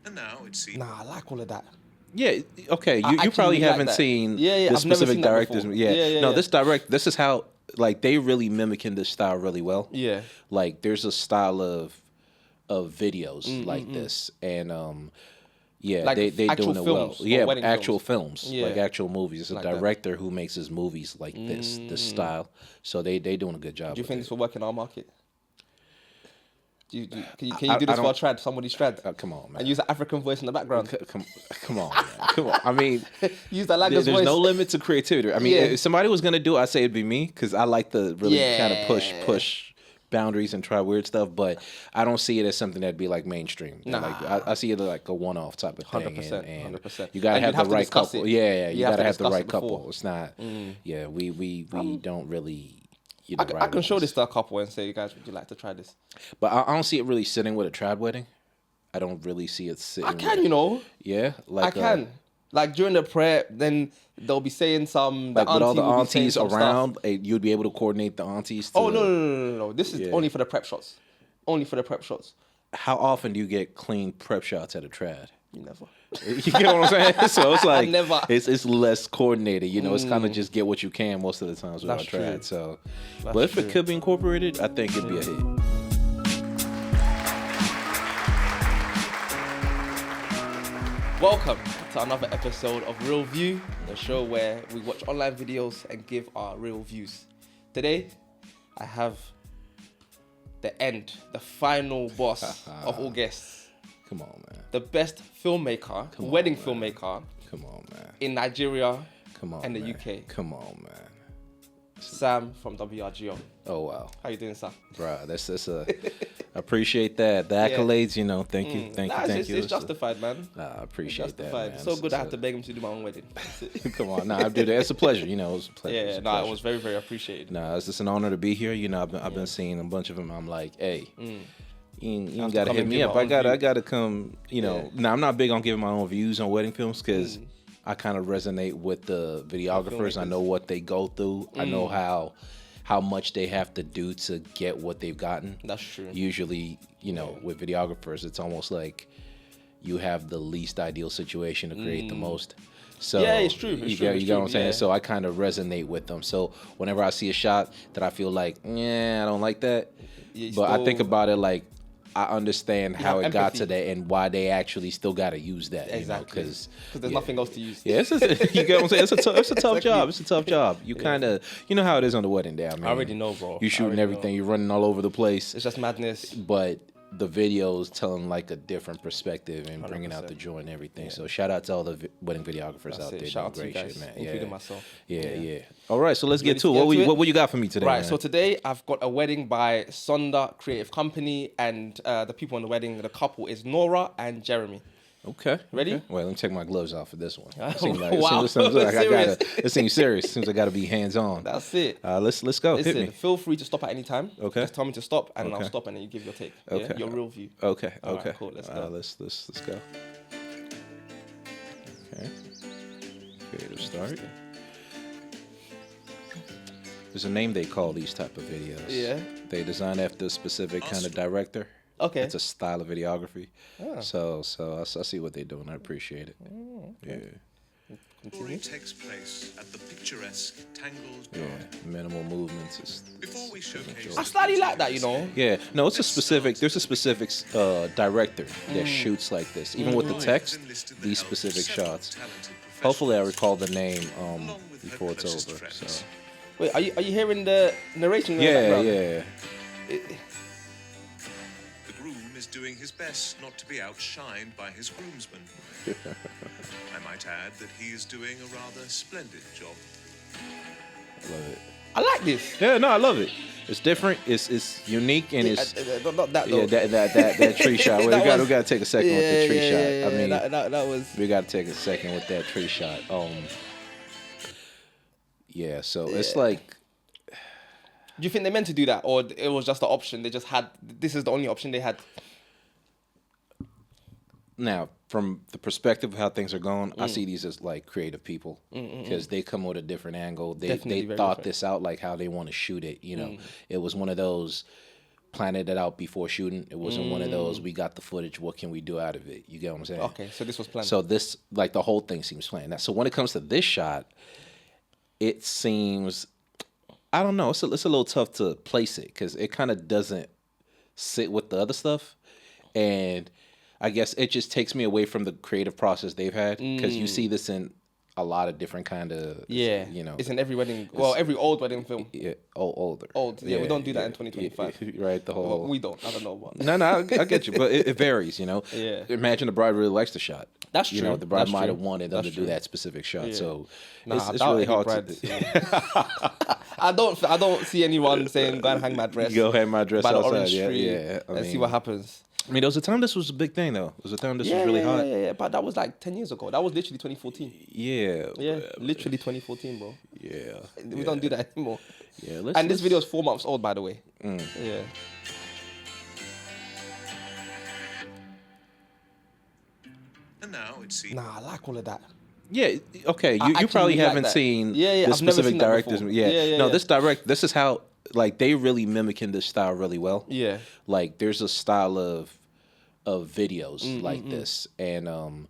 And now it seems. Nah, I like all of that. Yeah, okay. I You actually probably really like haven't that. seen Yeah, the I've never specific seen that directors. before. Yeah. No, Yeah. this is how, like, they really mimicking this style really well. Yeah. Like, there's a style of videos like this, and yeah, Like they actual doing it well. films or Yeah, wedding actual films. films, Yeah. like actual movies. It's a Like that. director who makes his movies like this style. So they doing a good job. Do you with think it. this will work in our market? Can you I do this for a don't- trad? Somebody's trad? Come on, man. And use an African voice in the background. Come on, man. Come on. I mean, Use that like this there's voice. no limit to creativity. I mean, Yeah. if somebody was gonna do it, I'd say it'd be me because I like to really kind of push boundaries and try weird stuff. But I don't see it as something that'd be like mainstream. Nah. Like I see it like a one-off type of thing. 100%, and 100%. You gotta And have you'd have the to right discuss couple. it. Yeah. You You have gotta to have the discuss right it before. couple. It's not. Yeah, we don't really. I can show this to a couple and say, you guys, would you like to try this? But I don't see it really sitting with a trad wedding. I don't really see it sitting. I can, you know. Yeah, like I can. Like during the prayer, then they'll be saying some. Like with all the will be saying aunties some around, stuff. you'd be able to coordinate the aunties. To, Oh no! This is only for the prep shots. Only for the prep shots. How often do you get clean prep shots at a trad? You never. You get what I'm saying? So it's like never. it's less coordinated. You know, it's kind of just get what you can most of the times with our That's true. trad. So, That's but if true. it could be incorporated, I think it'd be a hit. Welcome to another episode of Real View, the show where we watch online videos and give our real views. Today, I have the final boss of all guests, Come on, man. the best filmmaker, wedding filmmaker Come on, man. in Nigeria Come on, and the man. UK. Come on, man. Sam from WRGO. Oh wow, How you doing, Sam? bro. That's a. Appreciate that. The accolades, you know. Thank you, thank you. It's justified, man. I appreciate that, Justified. man. So good I had to beg him to do my own wedding. Come on, I do that. It's a pleasure, you know. It's a pleasure. Yeah, It's a it pleasure. was very, very appreciated. Nah, it's just an honor to be here. You know, I've been seeing a bunch of them. I'm like, hey, you ain't gotta come hit and me give up. my I own gotta view. come. You know, now I'm not big on giving my own views on wedding films because I kind of resonate with the videographers. I know what they go through. I know how much they have to do to get what they've gotten. That's true. Usually, you know, with videographers, it's almost like you have the least ideal situation to create the most. So Yeah, it's true. You get what I'm saying? Yeah. So I kind of resonate with them. So whenever I see a shot that I feel like, I don't like that, You but I still- think about it like I understand how have it got empathy. to that and why they actually still got to use that. Exactly. Because there's nothing else to use. yeah, you get what I'm saying? It's a tough Exactly. job. It's a tough job. You kind of, you know how it is on the wedding day. I mean, I already know, bro. You I shooting already everything. know. You're running all over the place. It's just madness. But the videos telling like a different perspective and bringing out the joy and everything. So shout out to all the wedding videographers out there. Shout out to doing you great guys, shit, man. including myself. Yeah. All right, so let's get ready to to it. get to it? What you got for me today? Right, man? so today I've got a wedding by Sonda Creative Company, and the people in the wedding, the couple is Nora and Jeremy. Okay. Ready? Okay. Well, let me take my gloves off for this one. Wow. It seems like Serious. it seems serious. It seems I got to be hands on. That's it. Let's go. Hit Listen, me. feel free to stop at any time. Okay. Just tell me to stop, and I'll Okay. stop, and then you give your take. Okay. Yeah? Your real view. Okay. All right, Okay. cool, let's go. Let's go. Okay. Creative start. There's a name they call these type of videos. Yeah. They design after a specific kind of director. Okay. It's a style of videography. Ah. So I see what they're doing. I appreciate it. Yeah. Story takes place at the picturesque Tangled Yeah. Garden. Minimal movements. Before we showcase I slightly like that, you know. Yeah, no, there's a specific director that shoots like this. Even with the text, these specific shots. Hopefully I recall the name before it's over. So Wait, are you hearing the narration in the yeah, background? yeah. The groom is doing his best not to be outshined by his groomsmen. I might add that he is doing a rather splendid job. I love it. I like this. Yeah, no, I love it. It's different. It's unique and it's Not that though. yeah that tree shot. We got to take a second with the tree shot. Yeah, I mean, that was. we got to take a second with that tree shot. Yeah, so it's like. Do you think they meant to do that, or it was just the option they just had? This is the only option they had. Now, from the perspective of how things are going, I see these as like creative people because they come with a different angle. They Definitely they very thought different. this out like how they want to shoot it. You know, it was one of those. planned it out before shooting. It wasn't one of those, we got the footage, what can we do out of it? You get what I'm saying? Okay, so this was planned. So this, like, the whole thing seems planned. Now, so when it comes to this shot, it seems, I don't know, it's a little tough to place it because it kind of doesn't sit with the other stuff. And I guess it just takes me away from the creative process they've had because you see this in a lot of different kind of, you know. It's in every wedding, well, every old wedding film. Yeah, older. Old, yeah, we don't do that in 2025. Right, the whole. Well, we don't, I don't know what. No, I get you, but it varies, you know. Yeah. Imagine the bride really likes the shot. That's You true. know, the bride That's might true. have wanted them That's to do true. that specific shot, Yeah. so Nah, I it's doubt really any hard brides, to. I don't see anyone saying go and hang my dress. Go hang my dress by the outside, orange yeah, tree yeah. I and see mean, what happens. I mean, there was a time this was a big thing, though. There was a time this was really hot. Yeah, but that was like 10 years ago. That was literally 2014. Yeah. Yeah, literally 2014, bro. Yeah. We don't do that anymore. Yeah. And this video is 4 months old, by the way. Yeah. And now it seems. Nah, I like all of that. Yeah, okay. I You actually probably really like haven't that. seen Yeah, the I've never specific seen that directors. before. Yeah. Yeah, No, yeah. this is how, like, they really mimicking this style really well. Yeah. Like, there's a style of videos Mm, like this, and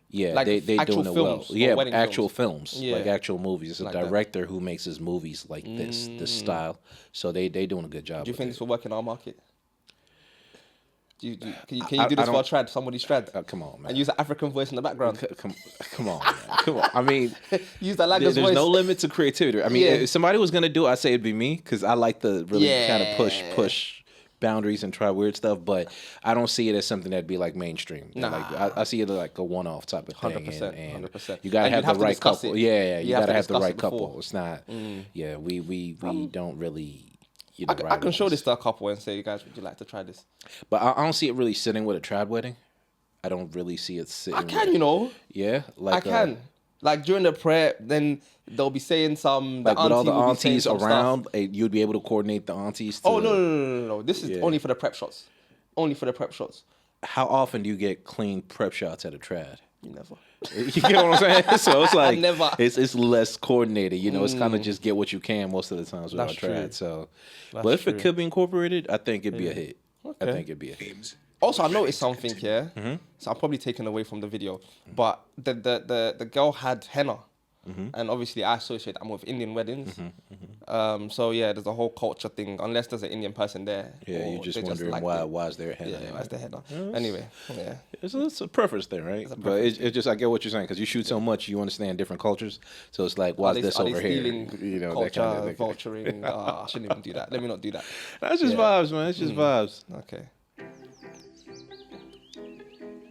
yeah, Like they actual doing it well. films or Yeah, wedding actual films, Yeah. like actual movies. It's a Like that. director who makes his movies like this style. So they doing a good job. Do you with think it. this will work in our market? Can you I do this for a don't- trad, somebody's trad? Come on, man. And use an African voice in the background. Come on, man. Come on. I mean, Use that like there's voice. no limit to creativity. I mean, Yeah. if somebody was gonna do it, I'd say it'd be me because I like to really kind of push boundaries and try weird stuff. But I don't see it as something that'd be like mainstream. Nah. Like I see it like a one-off type of thing. 100%, And 100%. you gotta And have you'd have the to right discuss couple. it. Yeah, you have gotta to have the discuss right it before. couple. It's not. Yeah, we don't really. You I know, can show this to a couple and say, guys, would you like to try this? but I don't see it really sitting with a trad wedding. I don't really see it sitting. I can, you know. Yeah, like I can. Like during the prayer, then they'll be saying some. like with all the auntie will be saying aunties some around, stuff. you'd be able to coordinate the aunties. To, Oh no! This is Yeah. only for the prep shots. Only for the prep shots. How often do you get clean prep shots at a trad? You never. You get what I'm saying? So it's like never. it's less coordinated. You know, it's kind of just get what you can most of the times with our That's true. trad. So, That's but if true. it could be incorporated, I think it'd be a hit. I Okay. think it'd be a hit. Themes. Also, I noticed something here. Mm-hmm. So I'm probably taken away from the video, but the girl had henna, Mm-hmm. and obviously I associate that more with Indian weddings. So yeah, there's a whole culture thing. Unless there's an Indian person there. Yeah, or you're just they wondering like why is there a henna? Yeah, why's the henna? Anyway, yeah. It's a preference thing, right? But it's just I get what you're saying because you shoot so much, you understand different cultures. So it's like, why's this Are they over here? stealing You know, culture, that kind of thing. vulturing. I shouldn't even do that. Let me not do that. That's just Yeah. vibes, man. It's just vibes. Okay.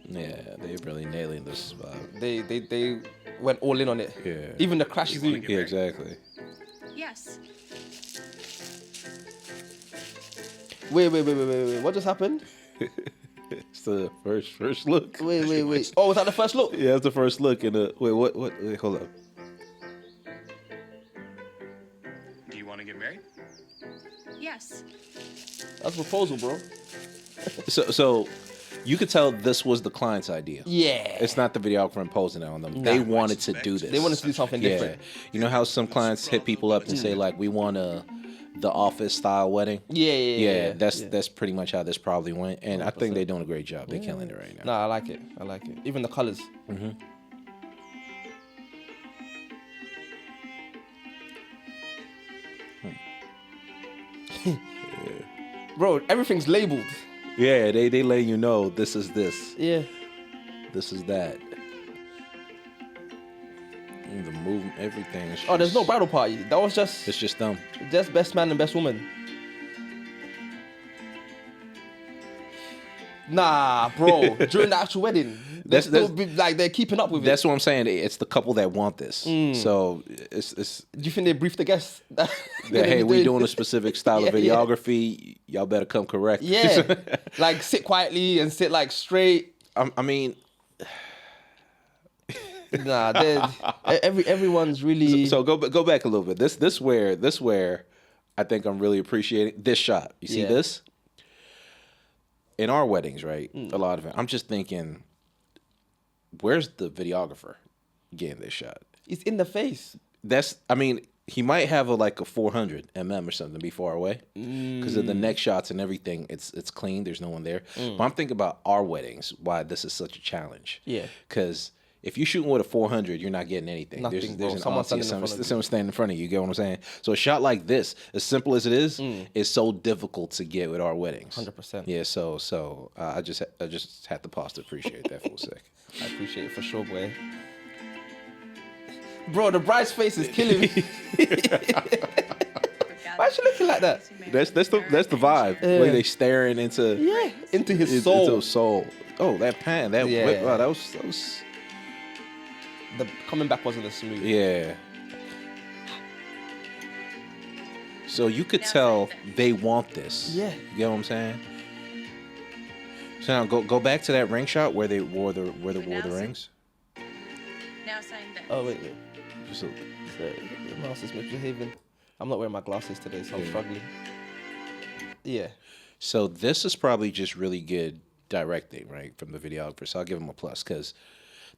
Yeah, they really nailing this vibe. They went all in on it. Yeah. Even the crash zoom. Yeah, exactly. Yes. Wait. What just happened? It's the first look. Wait. Oh, was that the first look? Yeah, it's the first look. And wait, hold up. Do you want to get married? Yes. That's a proposal, bro. So you could tell this was the client's idea. Yeah. It's not the videographer imposing it on them. They wanted to do this. They wanted to do something different. You know how some clients hit people up and say like, we want the office style wedding. Yeah. That's pretty much how this probably went, and I think they're doing a great job. They're killing it right now. Nah, I like it. Even the colors. Bro, everything's labeled. Yeah, they let you know this is this, Yeah. this is that. And the movement, everything. Is Oh, there's no just- bridal party. That was It's just them. just best man and best woman. Nah, bro. During the actual wedding, That's- they're keeping up with That's it. what I'm saying. It's the couple that want this. So it's Do you think they briefed the guests? that, hey, we doing a specific style of Yeah, yeah. videography. Y'all better come correct. Yeah, like sit quietly and sit like straight. I mean, Nah, everyone's really. so go back a little bit. This where I think I'm really appreciating this shot. You see Yeah. this? In our weddings, right? A lot of it. I'm just thinking, where's the videographer getting this shot? It's in the face. I mean, he might have a 400 or something, be far away, because of the next shots and everything. It's clean. There's no one there. But I'm thinking about our weddings. Why this is such a challenge? Yeah. Because if you're shooting with a 400, you're not getting anything. Nothing, there's bro. an Someone auntie, standing in front of you. someone standing in front of you. You get what I'm saying? So a shot like this, as simple as it is so difficult to get with our weddings. 100%. Yeah. So I just had to pause to appreciate that for a sec. I appreciate it for sure, boy. Bro, the bride's face is killing me. Why is she looking like that? That's the vibe. Like they staring into Into his soul. Into his soul. Oh, that pan, that Yeah. whip. Wow, that was The coming back wasn't as smooth. yeah. So you could tell they want this. Yeah. You get what I'm saying? So now go back to that ring shot where they wore the rings. Now sign this. Oh, wait. Just a, The mouse is misbehaving. I'm not wearing my glasses today, so I'm struggling. Yeah. so this is probably just really good directing, right, from the videographer. So I'll give him a plus because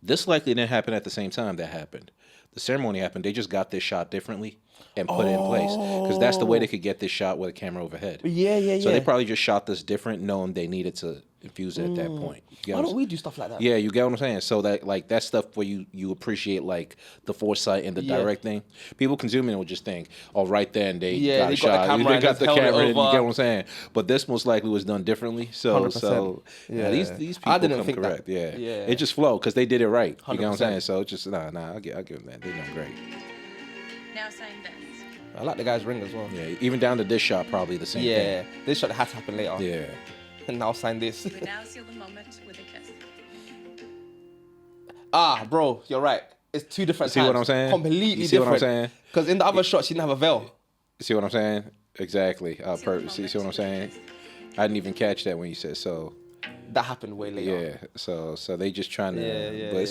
this likely didn't happen at the same time that happened. The ceremony happened. They just got this shot differently and put it in place because that's the way they could get this shot with a camera overhead. Yeah. So they probably just shot this different, knowing they needed to infuse it at that point. You get Why what I'm don't we do stuff like that? Yeah, you get what I'm saying. So that stuff where you appreciate like the foresight and the directing. People consuming it will just think, oh, right then they got they a shot, got the camera they and got just the held it camera. You over. get what I'm saying? But this most likely was done differently. So 100%. yeah, these people I didn't come think that. correct. Yeah, Yeah. it just flowed because they did it right. You get what I'm 100%. saying? So it's just I give them that. They know great. Now sign this. I like the guy's ring as well. Yeah, even down to this shot, probably the same Yeah. This shot had to happen later. thing. Yeah. And now sign this. We now seal the moment with a kiss. Bro, you're right. It's two different See times. what I'm saying? Completely You see what different. I'm saying? Because in the other shot, she didn't have a veil. See what I'm saying? Exactly. See what I'm saying? I didn't even catch that when you said so. That happened way later. Yeah. So they just trying to. Yeah, but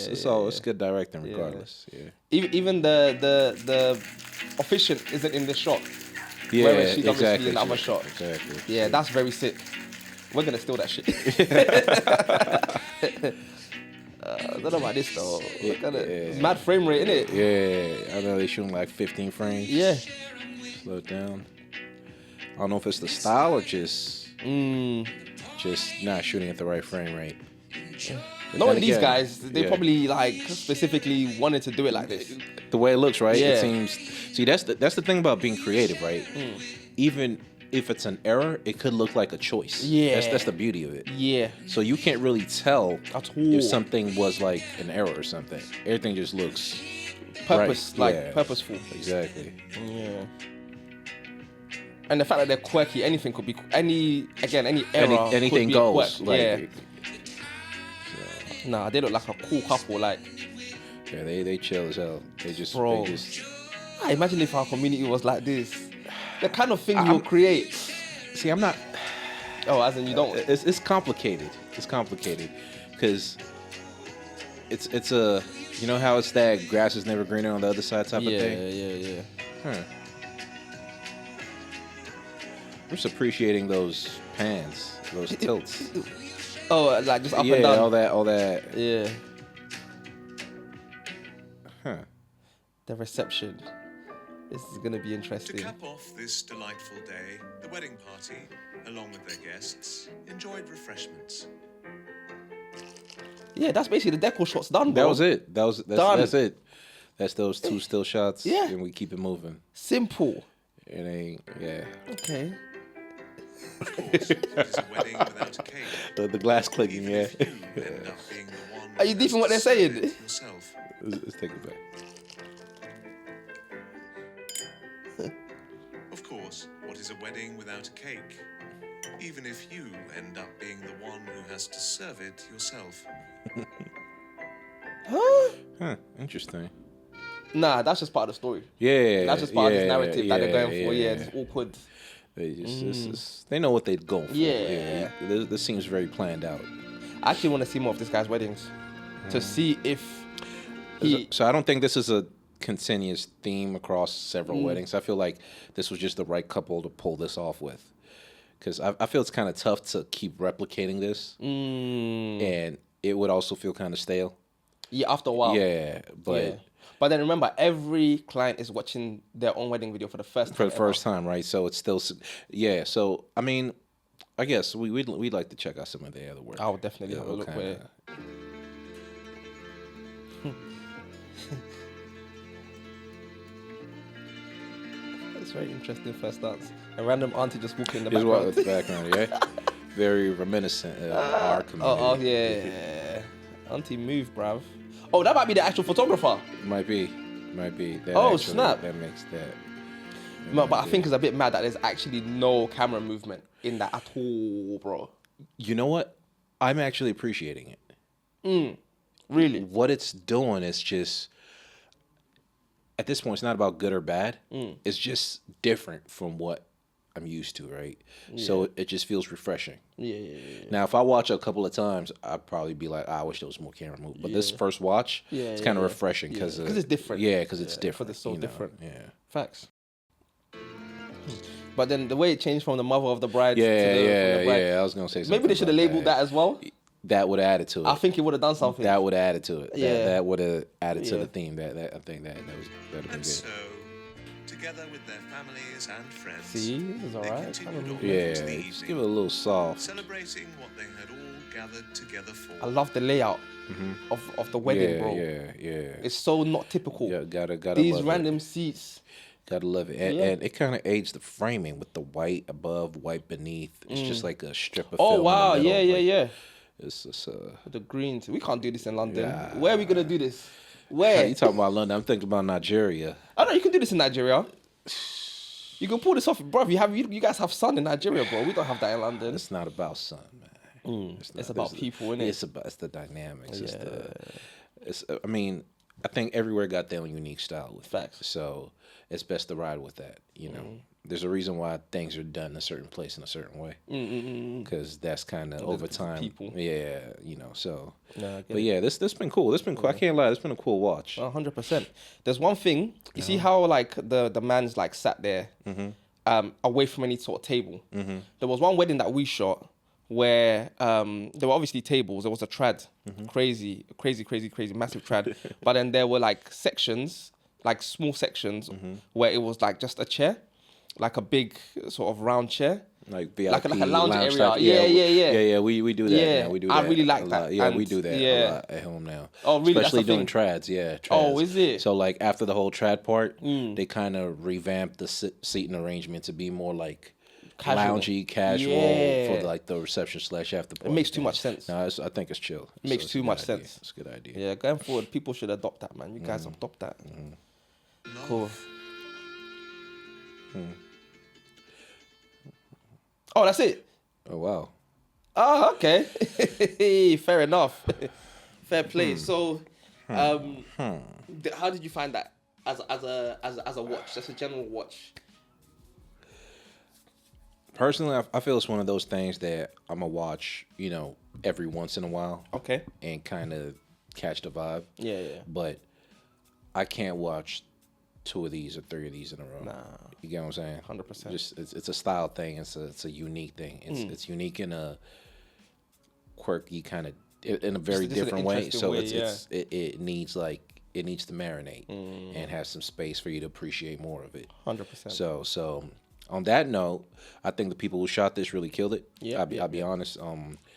it's good directing regardless. Yeah. Even the officiant isn't in this shot. Yeah. Whereas she's obviously exactly. in the other shot. Exactly. Yeah, that's very sick. We're gonna steal that shit. I don't know about this though. Look at it. Mad frame rate, innit? Yeah. I know they shooting like 15 frames. Yeah. Slow it down. I don't know if it's the style or just not shooting at the right frame rate. Knowing Then these again, guys, they yeah. probably like specifically wanted to do it like this. The way it looks, right? Yeah. It seems. See, that's the thing about being creative, right? Even if it's an error, it could look like a choice. Yeah. That's the beauty of it. Yeah. So you can't really tell At all. if something was like an error or something. Everything just looks Purpose, right. like Yeah. purposeful. Exactly. Yeah. And the fact that they're quirky, anything could be any error. Anything could be goes. a quirk. Like, yeah. Nah, they look like a cool couple. Like, yeah, they chill as hell. Bro. They just. imagine if our community was like this. The kind of thing you'll create. See, I'm not. Oh, as in you don't. It's complicated. It's complicated because it's a you know how it's that grass is never greener on the other side type of thing. Yeah. Huh. I'm just appreciating those pans, those tilts. Oh, like just up Yeah, and down. all that. Yeah. Huh. The reception. This is gonna be To interesting. cap off this delightful day, the wedding party, along with their guests, enjoyed refreshments. Yeah, that's basically the decor shots done, bro. That was it. That's it. That's those two still shots. Yeah. And we keep it moving. Simple. It ain't. Yeah. Okay. Of course, it is a wedding without a cake. The glass clicking. Even Yeah. if you end up being the one Are you who deep has in what to they're serve saying? it yourself. Let's take it back. Of course, what is a wedding without a cake? Even if you end up being the one who has to serve it yourself. Huh. Interesting. Nah, that's just part of the story. Yeah. That's just part of this narrative that they're going for. Yeah, yeah. it's awkward. They just they know what they're going for. Yeah. This seems very planned out. I actually want to see more of this guy's weddings to see if he. So I don't think this is a continuous theme across several weddings. I feel like this was just the right couple to pull this off with. Because I feel it's kind of tough to keep replicating this. And it would also feel kind of stale. Yeah, after a while. Yeah, but Yeah. But then remember, every client is watching their own wedding video for the first time. for the first time, right? So it's still, yeah. So I mean, I guess we'd like to check out some of their other work. I would definitely have a look kinda- with it. It's very interesting first dance. A random auntie just walking in the Here's what background. with the background, yeah. Very reminiscent of our community. Oh yeah. Auntie move, bruv. Oh, that might be the actual photographer. Might be. That Oh, actually, snap. That makes that. No, but I think it's a bit mad that there's actually no camera movement in that at all, bro. You know what? I'm actually appreciating it. Really? What it's doing is just, at this point, it's not about good or bad. It's just different from what I'm used to, right? So it just feels refreshing. Yeah. Now, if I watch a couple of times, I'd probably be like, I wish there was more camera move. But this first watch, it's kind of refreshing because it's different. Yeah, because it's different. Because it's so you know? different. Yeah. Facts. But then the way it changed from the mother of the bride to Yeah, the bride, I was gonna say something. maybe they should have about labeled that as well. That would add it to it. I think it would have done something. That would add it to it. Yeah. That would have added to Yeah. the theme. That I think that'd have been And good. so, together with their families and friends, See, this is they alright. continued on Yeah, into the just evening, give it a little soft. celebrating what they had all gathered together for. I love the layout of the wedding, bro. Yeah. It's so not typical. Yeah, gotta These love random seats. Gotta love it, and, Yeah. and it kind of aids the framing with the white above, white beneath. It's just like a strip of Oh film. in wow, the middle. yeah. Like, It's just The greens. We can't do this in London. Yeah. Where are we gonna do this? Hey, Where? you talking about London? I'm thinking about Nigeria. I know you can do this in Nigeria. You can pull this off, bro. You guys have sun in Nigeria, bro. We don't have that in London. It's not about sun, man. It's about people, innit? It's the dynamics. I mean, I think everywhere got their own unique style with Facts. it. So it's best to ride with that. You know, there's a reason why things are done in a certain place in a certain way. Because that's kind of over time. people. Yeah, you know. So, Nah, I get but it. yeah, this been cool. This been cool. I can't lie. This been a cool watch. 100%. There's one thing. You see how like the man's like sat there, away from any sort of table. There was one wedding that we shot where there were obviously tables. There was a trad, crazy, massive trad. But then there were like sections, like small sections, where it was like just a chair, like a big sort of round chair. Like VIP, like a lounge area. type. Yeah. We do that. Yeah, now. We do I that really like a that. lot. Yeah, we And do that yeah. a lot at home now. Oh, really? That's Especially the doing thing? trads. Yeah, trads. Oh, is it? So like after the whole trad part, they kind of revamped the seating arrangement to be more like Casual. loungy, casual Yeah. for like the reception / after party. It makes too much sense. No, I think it's chill. Makes it's too a good much idea. sense. It's a good idea. Yeah, going forward, people should adopt that, man. You guys adopt that. Cool. Oh, that's it. Oh wow. Oh, okay. Fair enough. Fair play. So, how did you find that as a watch, just a general watch? Personally, I feel it's one of those things that I'm gonna watch, you know, every once in a while. Okay. And kind of catch the vibe. Yeah. But I can't watch 2 of these or 3 of these in a row. Nah. You get what I'm saying? 100%. Just it's a style thing. It's a unique thing. It's unique in a quirky kind of in a very Just an different way. interesting So way, it needs to marinate and have some space for you to appreciate more of it. 100%. So on that note, I think the people who shot this really killed it. Yeah, I'll be honest.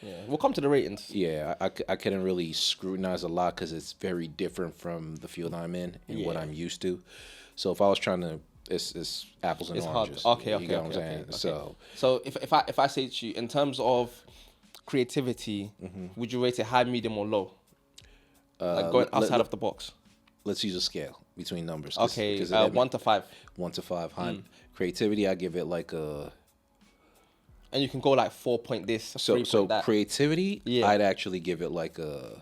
Yeah. We'll come to the ratings. Yeah, I couldn't really scrutinize a lot because it's very different from the field I'm in and what Yeah. I'm used to. So if I was trying to, it's apples and It's hard. oranges. Okay. You get what I'm saying? Okay. So if I say to you in terms of creativity, would you rate it high, medium, or low? Like going outside of the box. Let's use a scale between numbers. Okay. 'cause 1 to 5. 1 to 5. High creativity, I give it like a. And you can go like 4 point this, 3 point So that. creativity, Yeah. I'd actually give it like a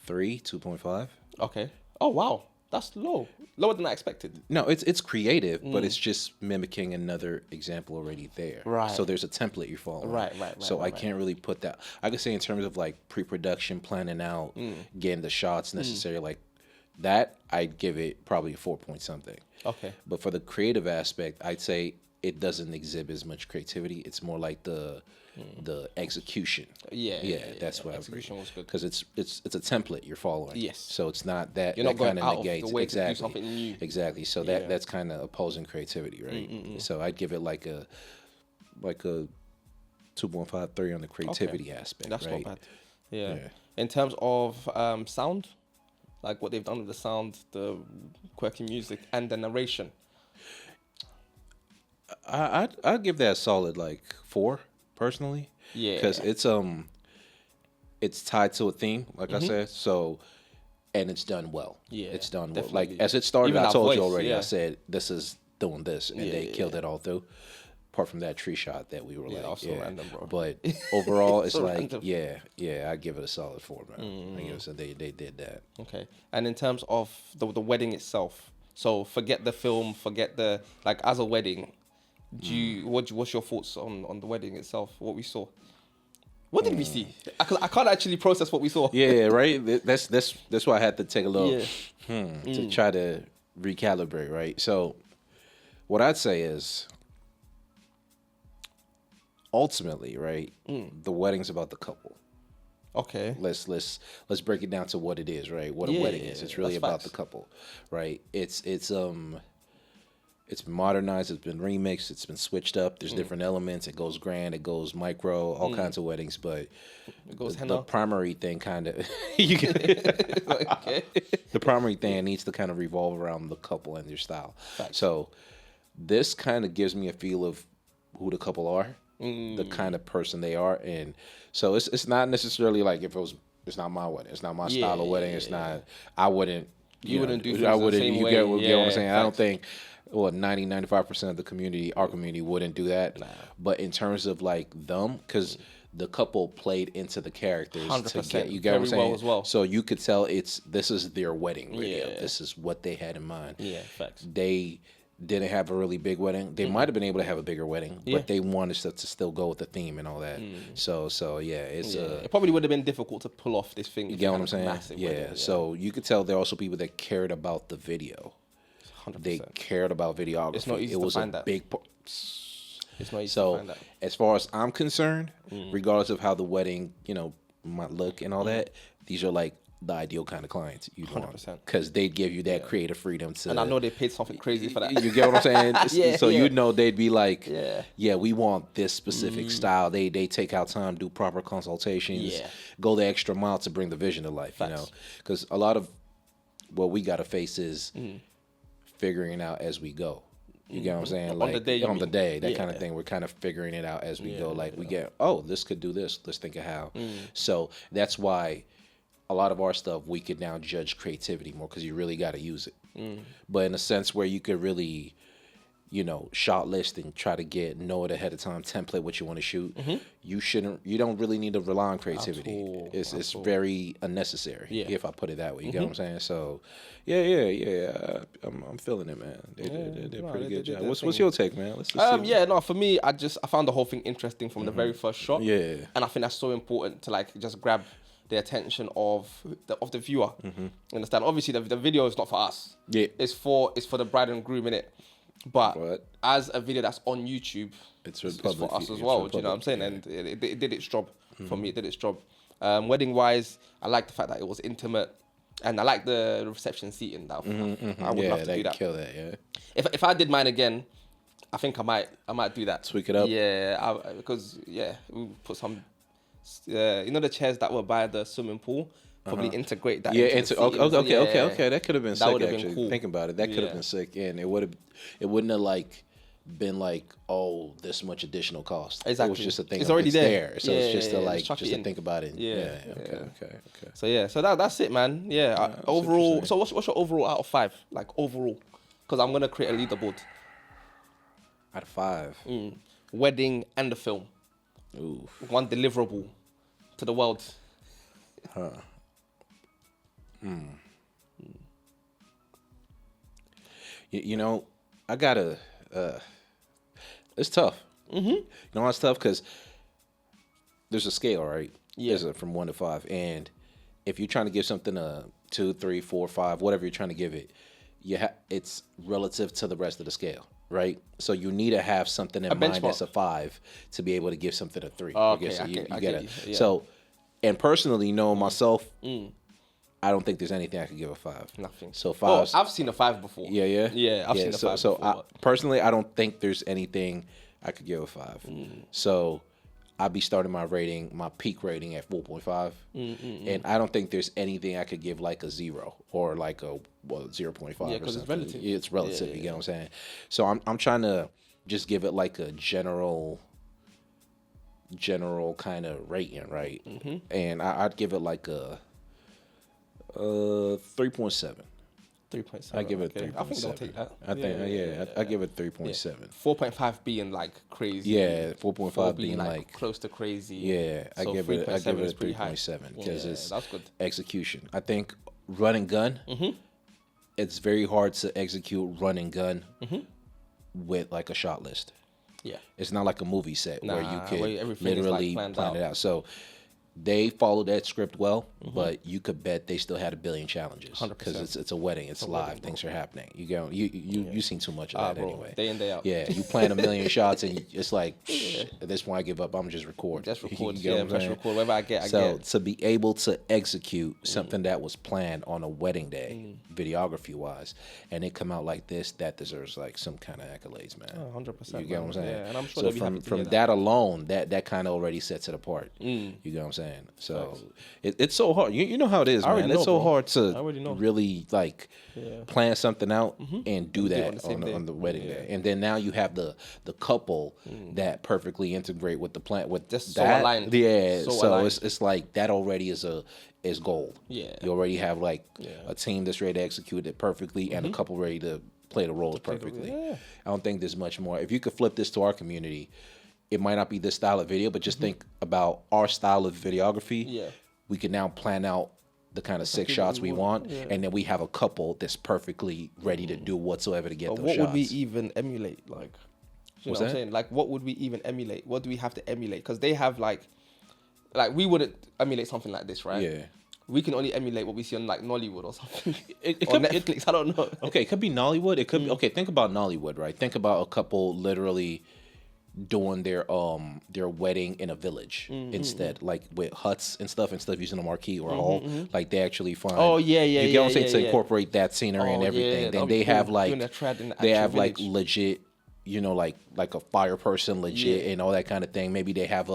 3, 2.5. Okay. Oh wow, that's low. Lower than I expected. No, it's creative, but it's just mimicking another example already there. Right. So there's a template you're following. Right. So right. I can't really put that. I could say in terms of like pre-production, planning out, getting the shots necessary, like that, I'd give it probably a 4 point something. Okay. But for the creative aspect, I'd say it doesn't exhibit as much creativity. It's more like the execution. That's what execution was good. because it's a template you're following. Yes. So it's not that You're not going kind out of of the negates way to do exactly something new. exactly. So that's kind of opposing creativity, right? So I'd give it like a 2.53 on the creativity aspect. That's right? not bad. Yeah. Yeah. In terms of sound, like what they've done with the sound, the quirky music, and the narration. I'd give that a solid like 4 personally. Yeah. Because it's tied to a theme, like I said. So, and it's done well. Yeah, it's done well. definitely. Like as it started, Even I that told you voice, already. yeah. I said this is doing this, and they Yeah, killed it all through. Apart from that tree shot that we were Yeah, like, that was so random, bro. But overall, it's So like, random. yeah, I give it a solid 4, man. I guess they did that. Okay. And in terms of the wedding itself, so forget the film, forget the like as a wedding. What's your thoughts on the wedding itself? What we saw. What did we see? I can't actually process what we saw. Yeah, right. That's why I had to take a little Yeah. to try to recalibrate, right? So, what I'd say is, ultimately, right, the wedding's about the couple. Okay. Let's break it down to what it is, right? What a Yeah, wedding is. It's really that's about facts. the couple, right? It's been modernized, it's been remixed, it's been switched up. There's different elements. It goes grand, it goes micro, all kinds of weddings, but It goes the henna. primary thing kind of Okay. the primary thing needs to kind of revolve around the couple and their style. So this kind of gives me a feel of who the couple are, the kind of person they are, and so it's not necessarily like if it's not my wedding, it's not my style of wedding. It's not. I wouldn't. You wouldn't do things I the wouldn't. same You way. get what I'm saying. I don't facts. think. Well, 95% of the community, our community, wouldn't do that. Nah. But in terms of like them, because the couple played into the characters to 100%. get you get what I'm Very saying. well as well. So you could tell this is their wedding video. Yeah. This is what they had in mind. Yeah, facts. They didn't have a really big wedding. They might have been able to have a bigger wedding, Yeah. but they wanted stuff to still go with the theme and all that. So yeah, it's It probably would have been difficult to pull off this thing. you if get you what had I'm a saying? massive Yeah. wedding, So you could tell there are also people that cared about the video. 100%. They cared about videography. It's not easy it to was find a that. big part. It's not easy to So find that. as far as I'm concerned, regardless of how the wedding, might look and all that, these are like the ideal kind of clients you'd want 100%. because they give you that creative freedom to. And I know they paid something crazy for that. You get what I'm saying? Yeah, So yeah. you know they'd be like, Yeah. we want this specific style. They take out time, do proper consultations, Yeah. go the extra mile to bring the vision to life. Facts. Because a lot of what we got to face is figuring it out as we go. You get what I'm saying? On Like the day, you on the mean? day, that kind of Yeah. thing. We're kind of figuring it out as we go. Like we Yeah. get, this could do this. Let's think of how. So that's why a lot of our stuff we could now judge creativity more because you really got to use it. But in a sense where you could really, shot list and try to know it ahead of time, template what you want to shoot. You don't really need to rely on creativity. all, It's very unnecessary. Yeah. If I put it that way, you get what I'm saying? So, yeah. I'm feeling it, man. They did a pretty good did job. their What's thing. your take, man? Let's see. Yeah, no, for me, I found the whole thing interesting from the very first shot. Yeah. And I think that's so important to like just grab the attention of the viewer. Understand? Obviously, the video is not for us. Yeah. It's for the bride and groom in it. But But- as a video that's on YouTube, It's for it's public for us view, as it's well. for Do you know what I'm saying? public, And it did its job for me. It did its job. Wedding wise, I like the fact that it was intimate, and I like the reception seating. That I would love to do they that. kill that. Yeah. If I did mine again, I think I might do that. Tweak it up. Yeah, because we put some, the chairs that were by the swimming pool. Probably integrate that. Yeah, into the seating. okay. That could have been That sick. would've been Actually, cool. thinking about it, that could have Yeah. been sick, and it wouldn't have like been like, oh, this much additional cost. It Exactly. was just a thing. It's of already there. So it's just Yeah, to yeah, like just chuck just it to in. think about it. Yeah, Okay. So that's it, man. Overall, interesting. so what's your overall out of 5? Like overall, because I'm gonna create a leaderboard. Out of 5. Wedding and the film. Ooh. One deliverable to the world. I gotta. It's tough. You know why it's tough? Because there's a scale, right? Yeah. There's a from 1 to 5, and if you're trying to give something a 2, 3, 4, 5, whatever you're trying to give it, it's relative to the rest of the scale, right? So you need to have something in mind benchmark. that's a 5 to be able to give something a 3. Oh, Okay, okay, so I you get get you, it. yeah. So, and personally, knowing myself, I don't think there's anything I could give a 5. Nothing. So Well, 5. I've seen a 5 before. Yeah. Yeah, I've seen a 5 so before. personally, I don't think there's anything I could give a 5. So I'd be starting my peak rating at 4.5, and I don't think there's anything I could give like a 0 or like a 0.5. Yeah, or 'cause it's something. relative. It's relative. Yeah, You get what I'm saying? So I'm trying to just give it like a general kind of rating, right? And I'd give it like a 3.7. 3.7. I give it okay. 3.7. I think they'll take that. I give it 3.7. 4.5 being like crazy. Yeah, 4.5 4 being like close to crazy. yeah. I So give it a 3.7 3.7 because it's that's good. execution. I think run and gun. It's very hard to execute run and gun with like a shot list. Yeah. It's not like a movie set where you Nah, could where everything is, like, literally planned plan it out. out. So they followed that script well, but you could bet they still had a billion challenges 100%. because it's a wedding, it's live, wedding, things are happening. You seen too much of that bro, anyway. day in, day out. Yeah, you plan a million shots and it's like at this point I give up. I'm just record. Just record. You get what I'm Just saying? record. Whatever I get, I So get. to be able to execute something that was planned on a wedding day, videography wise, and it come out like this, that deserves like some kind of accolades, man. 100%. You get what I'm saying? Yeah, and I'm sure so they'll be from happy to from hear that alone, that kind of already sets it apart. You get what I'm saying? So it's so hard. You know how it is, I already man. It's know, so bro. hard I to already know. really like plan something out and do it that on the same day. on the wedding day. And then now you have the couple that perfectly integrate with the plan with Just so that. aligned. Yeah, So so aligned. it's like that already is gold. Yeah. You already have like a team that's ready to execute it perfectly and a couple ready to play the roles perfectly. yeah. I don't think there's much more. If you could flip this to our community, it might not be this style of video, but just think about our style of videography. Yeah. We can now plan out the kind of 6 shots we want, and then we have a couple that's perfectly ready to do whatsoever to get But those what shots. would we even emulate? Like, you know What's what I'm that? saying? Like, what would we even emulate? What do we have to emulate? Because they have like we wouldn't emulate something like this, right? Yeah. We can only emulate what we see on like Nollywood or something. It or could- Netflix. I don't know. Okay, it could be Nollywood. It could be, okay. Think about Nollywood, right? Think about a couple literally doing their wedding in a village instead, like with huts and stuff instead of using a marquee or a hall. Like they actually find. Oh, yeah, yeah, You get what I'm yeah, saying? yeah, To yeah. incorporate that scenery and Oh, everything. yeah, Then that'd be they cool. have like Doing a trad in the they actual have like village. legit, like a fire person legit Yeah. and all that kind of thing. Maybe they have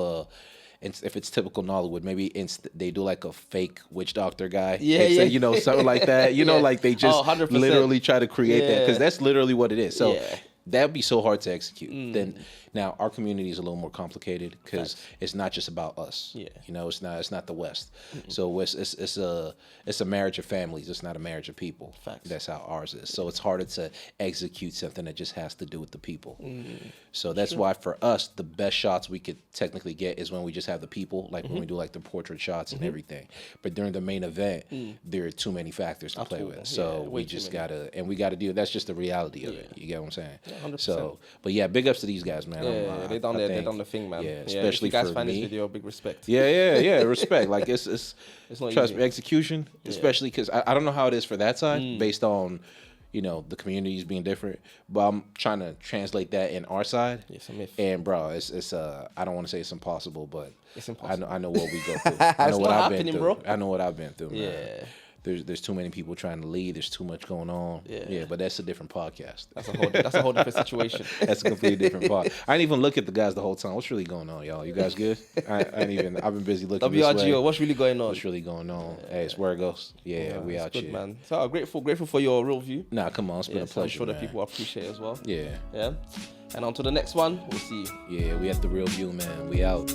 if it's typical Nollywood, maybe they do like a fake witch doctor guy. Yeah, and say, yeah. something like that. Yeah. Like they just 100%. literally try to create that because Yeah. that's literally what it is. So Yeah. that'd be so hard to execute. Then now our community is a little more complicated because it's not just about us. Yeah. It's not the West. So it's a marriage of families. It's not a marriage of people. Facts. That's how ours is. So it's harder to execute something that just has to do with the people. So that's why for us the best shots we could technically get is when we just have the people, like when we do like the portrait shots and everything. But during the main event, there are too many factors to play with. So Yeah, way we too just many. we gotta do. That's just the reality of it. You get what I'm saying? 100%. So, but yeah, big ups to these guys, man. Yeah, they done the thing, man. Yeah, if especially you guys for find me. this video, big respect. Yeah. Respect. Like it's not trust easy. me, execution, especially because I don't know how it is for that side based on the communities being different. But I'm trying to translate that in our side. It's a myth. And bro, it's I don't want to say it's impossible, but It's impossible. I know what we go through. I know It's what not I've been happening, through. bro. I know what I've been through, man. Yeah. There's too many people trying to lead. There's too much going on. Yeah. But that's a different podcast. That's a whole different situation. That's a completely different part. I didn't even look at the guys the whole time. What's really going on, y'all? You guys good? I've been busy looking this way. WRGO, what's really going on? What's really going on? Hey, it's where it goes. Yeah, we It's out good, here. man. So grateful for your real view. Nah, come on. It's been a I'm pleasure, sure that man. people appreciate it as well. Yeah. Yeah. And on to the next one. We'll see you. Yeah, we at the real view, man. We out.